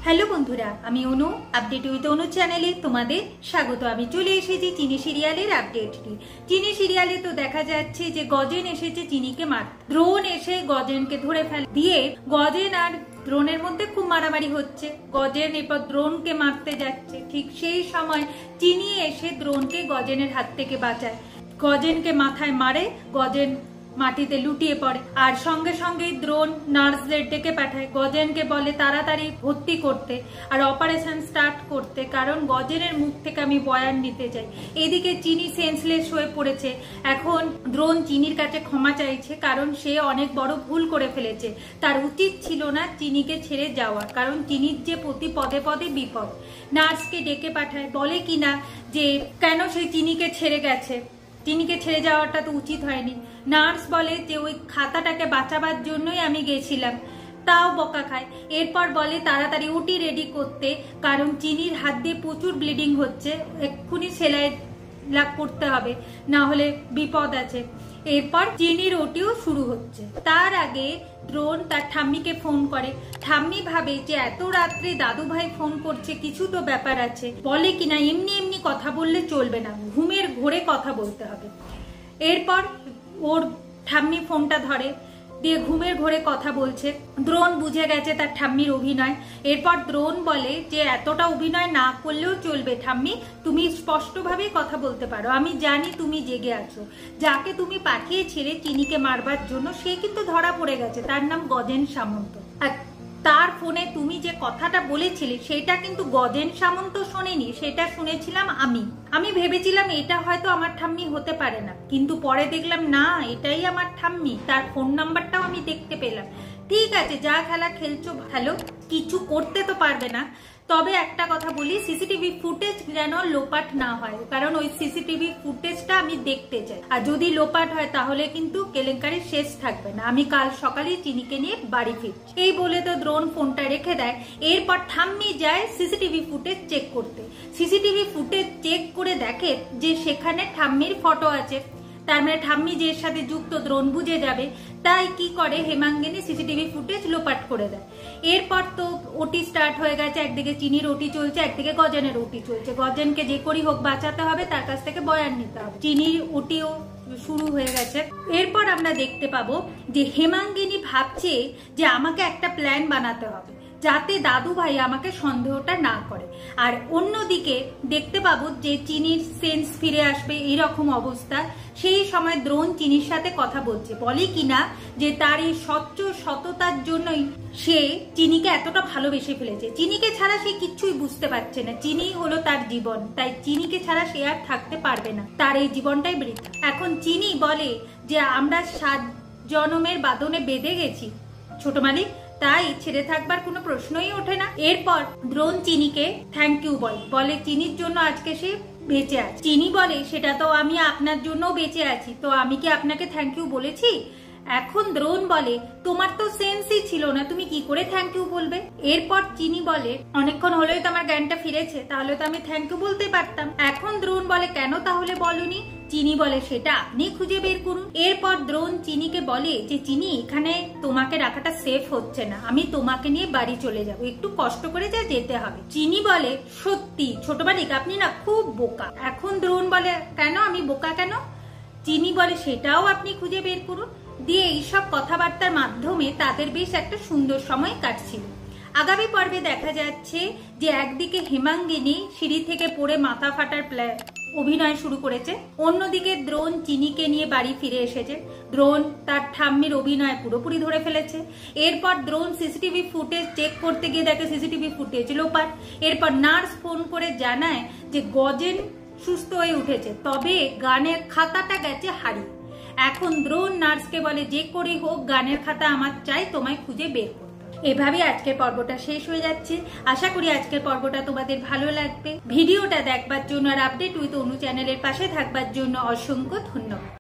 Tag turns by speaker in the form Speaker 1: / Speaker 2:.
Speaker 1: Hello বন্ধুরা, আমি অনু। Update with অনু চ্যানেলে তোমাদের স্বাগত। আমি চলে এসেছি চিনি সিরিয়ালের আপডেটটি। চিনি সিরিয়ালে তো দেখা যাচ্ছে যে গজেন এসেছে চিনিকে মার, দ্রোণ এসে গজেনকে ধরে ফেলে দিয়ে গজেন আর দ্রোণের মধ্যে খুব মারামারি হচ্ছে। গজেন এরপর দ্রোণকে মারতে যাচ্ছে, ঠিক সেই সময় চিনি এসে দ্রোণকে গজেনের হাত থেকে বাঁচায়। গজেনকে মাথায় মারে, গজেন মাটিতে লুটিয়ে পড়ে আর সঙ্গে সঙ্গে দ্রোণ নার্সদের ডেকে পাঠায়। গজেনকে বলে তাড়াতাড়ি ভর্তি করতে আর অপারেশন স্টার্ট করতে, কারণ গজেনের মুখ থেকে আমি বয়ান নিতে চাই। এদিকে চিনি সেন্সলেস হয়ে পড়েছে। এখন দ্রোণ চিনির কাছে ক্ষমা চাইছে, কারণ সে অনেক বড় ভুল করে ফেলেছে। তার উচিত ছিল না চিনিকে ছেড়ে যাওয়া, কারণ চিনির যে প্রতি পদে পদে বিপদ। নার্সকে ডেকে পাঠায়, বলে কিনা যে কেন সে চিনিকে ছেড়ে গেছে, চিনিকে ছেড়ে যাওয়াটা তো উচিত হয়নি। নার্স বলে যে ওই খাতাটাকে বাঁচাবার জন্যই আমি গেছিলাম, তাও বকা খায়। এরপর বলে তাড়াতাড়ি ওটি রেডি করতে, কারণ চিনির হাত দিয়ে প্রচুর ব্লিডিং হচ্ছে, এক্ষুনি সেলাই করতে হবে, না হলে বিপদ আছে। এরপর চিনির ওটিও শুরু হচ্ছে। তার আগে দ্রোণ তার ঠাম্মিকে ফোন করে। ঠাম্মি ভাবে যে এত রাত্রে দাদু ভাই ফোন করছে, কিছু তো ব্যাপার আছে। বলে কিনা এমনি এমনি কথা বললে চলবে না, ঘুমের ঘোরে কথা বলতে হবে। এরপর ওর ঠাম্মি ফোনটা ধরে দিয়ে ঘুমের ঘোরে কথা বলছে। দ্রোণ বুঝে গেছে তার ঠাম্মির অভিনয়। এরপর দ্রোণ বলে যে এতটা অভিনয় না করলেও চলবে ঠাম্মি, তুমি স্পষ্টভাবে কথা বলতে পারো, আমি জানি তুমি জেগে আছো। যাকে তুমি পাঠিয়েছিলে চিনিকে মারবার জন্য সে কিন্তু ধরা পড়ে গেছে, তার নাম গজেন সামন্ত। আর তার ফোনে তুমি যে কথাটা বলেছিলে সেটা কিন্তু গজেন সামন্ত শোনেনি, সেটা শুনেছিলাম আমি ভেবেছিলাম এটা হয়তো আমার ঠাম্মি হতে পারে না, কিন্তু পরে দেখলাম না, এটাই আমার ঠাম্মি। তার ফোন নাম্বারটাও আমি দেখতে পেলাম। ঠিক আছে, যা খেলা খেলছো ভালো, কিছু করতে তো পারবে না। তবে একটা কথা বলি, সিসিটিভি ফুটেজ যেন লোপাট না হয়, কারণ ওই সিসিটিভি ফুটেজটা আমি দেখতে চাই। আর যদি লোপাট হয় তাহলে কিন্তু কেলেঙ্কারি শেষ থাকবে না। আমি কাল সকালে চিনিকে নিয়ে বাড়ি ফিরছি। এই বলে তো দ্রোণ ফোনটা রেখে দেয়। এরপর ঠাম্মি যায় সিসিটিভি ফুটেজ চেক করতে। সিসিটিভি ফুটেজ চেক করে দেখে যে সেখানে ঠাম্মির ফটো আছে, তার মানে ঠাম্মি যে সাথে যুক্ত দ্রোণ বুঝে যাবে। তাই কি করে, হেমাঙ্গিনী সিসিটিভি ফুটেজ লোপাট করে দেয়। এরপর তো ওটি স্টার্ট হয়ে গেছে। একদিকে চিনির ওটি চলছে, একদিকে গজেনের ওটি চলছে। গজেনকে যে করেই হোক বাঁচাতে হবে, তার কাছ থেকে বয়ান নিতে হবে। চিনির ওটিও শুরু হয়ে গেছে। এরপর আমরা দেখতে পাবো যে হেমাঙ্গিনী ভাবছে যে আমাকে একটা প্ল্যান বানাতে হবে যাতে দাদু ভাই আমাকে সন্দেহটা না করে। আর অন্যদিকে দেখতে পাবো যে চিনির সেন্স ফিরে আসবে, এইরকম অবস্থা। সেই সময় দ্রোণ চিনির সাথে কথা বলছে, বলে কিনা যে তার এই স্বচ্ছ সততার জন্যই সে চিনিকে এতটা ভালোবেসে ফেলেছে। চিনিকে ছাড়া সে কিচ্ছুই বুঝতে পারছে না, চিনি হলো তার জীবন, তাই চিনিকে ছাড়া সে আর থাকতে পারবে না, তার এই জীবনটাই বৃথা। এখন চিনি বলে যে আমরা 7 জনমের বাঁধনে বেঁধে গেছি ছোট মালিক, তাই ছেড়ে থাকবার কোনো প্রশ্নই ওঠে না। এরপর দ্রোণ চিনিকে থ্যাংক ইউ বলে চিনির জন্য আজকে সে বেঁচে আছে। চিনি বলে সেটা তো আমি আপনার জন্য বেঁচে আছি, তো আমি কি আপনাকে থ্যাংক ইউ বলেছি? এখন দ্রোণ বলে তোমার তো সেন্সই ছিল না, তুমি কি করে থ্যাংক ইউ বলবে? এরপর চিনি বলে অনেকক্ষণ হলেই তো আমার জ্ঞানটা ফিরেছে, তাহলে তো আমি থ্যাংক ইউ বলতে পারতাম। এখন দ্রোণ বলে কেন তাহলে বলনি? চিনি বলে সেটা আপনি খুঁজে বের করুন। এরপর দ্রোণ চিনিকে বলে যে চিনি, এখানে তোমাকে রাখাটা সেফ হচ্ছে না, আমি তোমাকে নিয়ে বাড়ি চলে যাব, একটু কষ্ট করে যা যেতে হবে। চিনি বলে সত্যি ছোট মালিক আপনি না খুব বোকা। এখন দ্রোণ বলে কেন, আমি বোকা কেন? চিনি বলে সেটাও আপনি খুঁজে বের করুন। দিয়ে এইসব কথাবার্তার মাধ্যমে তাদের বেশ একটা সুন্দর সময় কাটছিল। আগামী পর্বে দেখা যাচ্ছে যে একদিকে হেমাঙ্গিনী সিঁড়ি থেকে পড়ে মাথা ফাটার অভিনয় শুরু করেছে, অন্যদিকে দ্রোণ চিনিকে নিয়ে বাড়ি ফিরে এসেছে। দ্রোণ তার ঠাম্মির অভিনয় পুরোপুরি ধরে ফেলেছে। এরপর দ্রোণ সিসিটিভি ফুটেজ চেক করতে গিয়ে দেখে সিসিটিভি ফুটেজ লোপাট। এরপর নার্স ফোন করে জানায় যে গজেন সুস্থ হয়ে উঠেছে, তবে গানের খাতাটা গেছে হারিয়ে। এখন দ্রোণ নার্সকে বলে যে করেই হোক গানের খাতা আমার চাই, তোমায় খুঁজে বের করতে। এভাবে আজকের পর্বটা শেষ হয়ে যাচ্ছে। আশা করি আজকের পর্বটা তোমাদের ভালো লাগবে। ভিডিওটা দেখবার জন্য আর আপডেট উইথ অনু চ্যানেলের পাশে থাকবার জন্য অসংখ্য ধন্যবাদ।